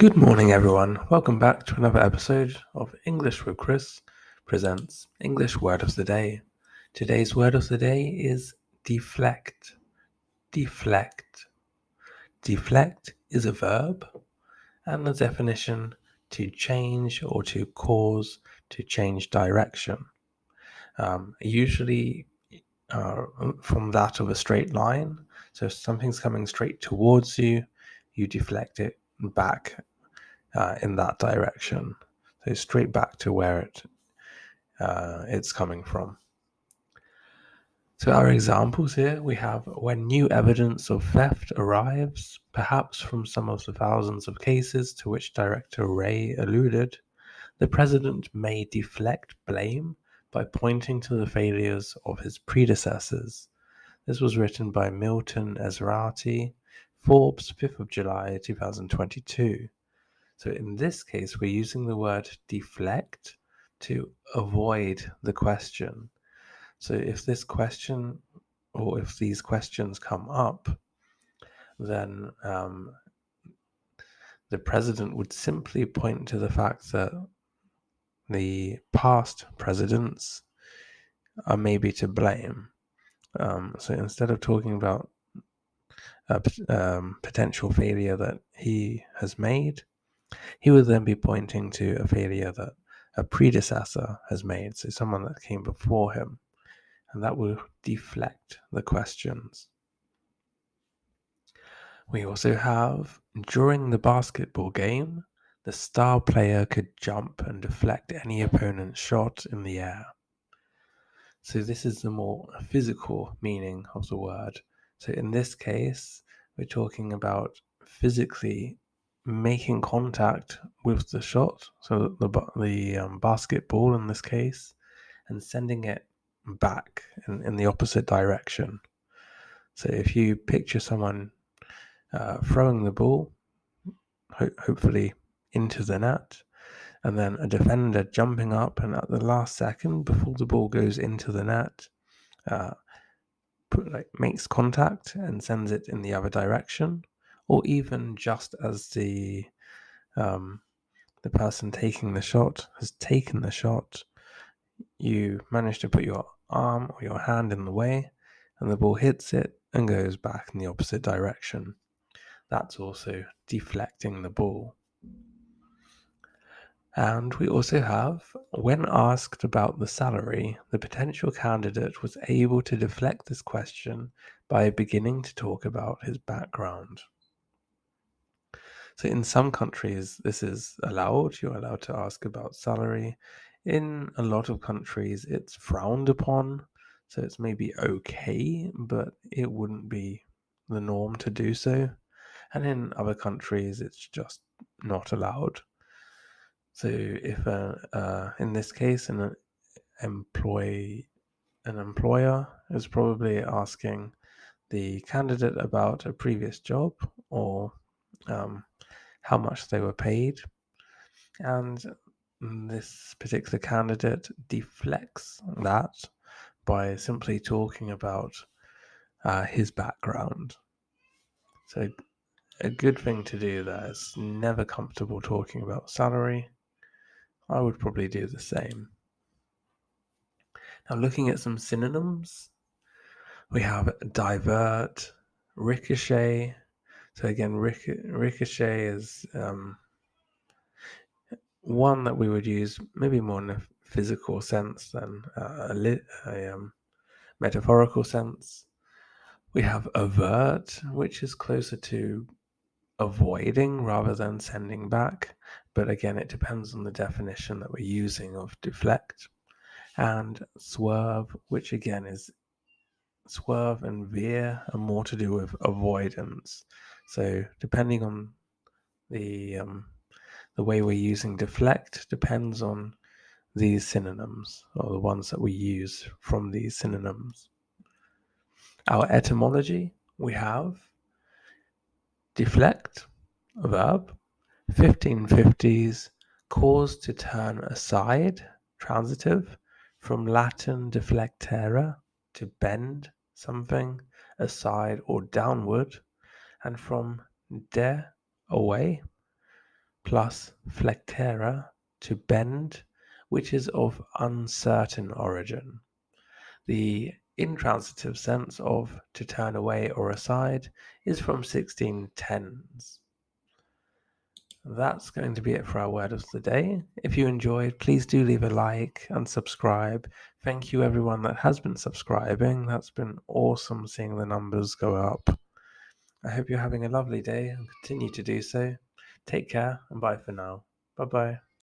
Good morning, everyone. Welcome back to another episode of English with Chris presents English Word of the Day. Today's word of the day is deflect. Deflect. Deflect is a verb, and the definition to change or to cause to change direction. Usually from that of a straight line. So if something's coming straight towards you, you deflect it back in that direction, so straight back to where it's coming from. So our examples here, we have when new evidence of theft arrives, perhaps from some of the thousands of cases to which Director Ray alluded, the president may deflect blame by pointing to the failures of his predecessors. This was written by Milton Ezrati, Forbes, 5th of July 2022. So in this case, we're using the word deflect to avoid the question. So if this question or if these questions come up, then the president would simply point to the fact that the past presidents are maybe to blame. So instead of talking about a potential failure that he has made, he would then be pointing to a failure that a predecessor has made, so someone that came before him, and that will deflect the questions. We also have, during the basketball game, the star player could jump and deflect any opponent's shot in the air. So this is the more physical meaning of the word. So in this case, we're talking about physically making contact with the shot, so the basketball in this case, and sending it back in the opposite direction. So if you picture someone throwing the ball, hopefully into the net, and then a defender jumping up and at the last second before the ball goes into the net, makes contact and sends it in the other direction, or even just as the person taking the shot has taken the shot, you manage to put your arm or your hand in the way, and the ball hits it and goes back in the opposite direction. That's also deflecting the ball. And we also have, when asked about the salary, the potential candidate was able to deflect this question by beginning to talk about his background. So in some countries, this is allowed. You're allowed to ask about salary. In a lot of countries, it's frowned upon. So it's maybe okay, but it wouldn't be the norm to do so. And in other countries, it's just not allowed. So if in this case, an employer is probably asking the candidate about a previous job or how much they were paid, and this particular candidate deflects that by simply talking about his background. So a good thing to do there is never comfortable talking about salary. I would probably do the same. Now, looking at some synonyms, we have divert, ricochet. So again, ricochet is one that we would use maybe more in a physical sense than a metaphorical sense. We have avert, which is closer to avoiding rather than sending back, but again, it depends on the definition that we're using of deflect. And swerve, which again is swerve and veer, are more to do with avoidance. So depending on the way we're using deflect depends on these synonyms, or the ones that we use from these synonyms. Our etymology, we have deflect, a verb, 1550s, cause to turn aside, transitive, from Latin deflectere, to bend something aside or downward, and from de, away, plus flectera, to bend, which is of uncertain origin. The intransitive sense of to turn away or aside is from 1610s. That's going to be it for our word of the day. If you enjoyed, please do leave a like and subscribe. Thank you everyone that has been subscribing. That's been awesome seeing the numbers go up. I hope you're having a lovely day and continue to do so. Take care and bye for now. Bye bye.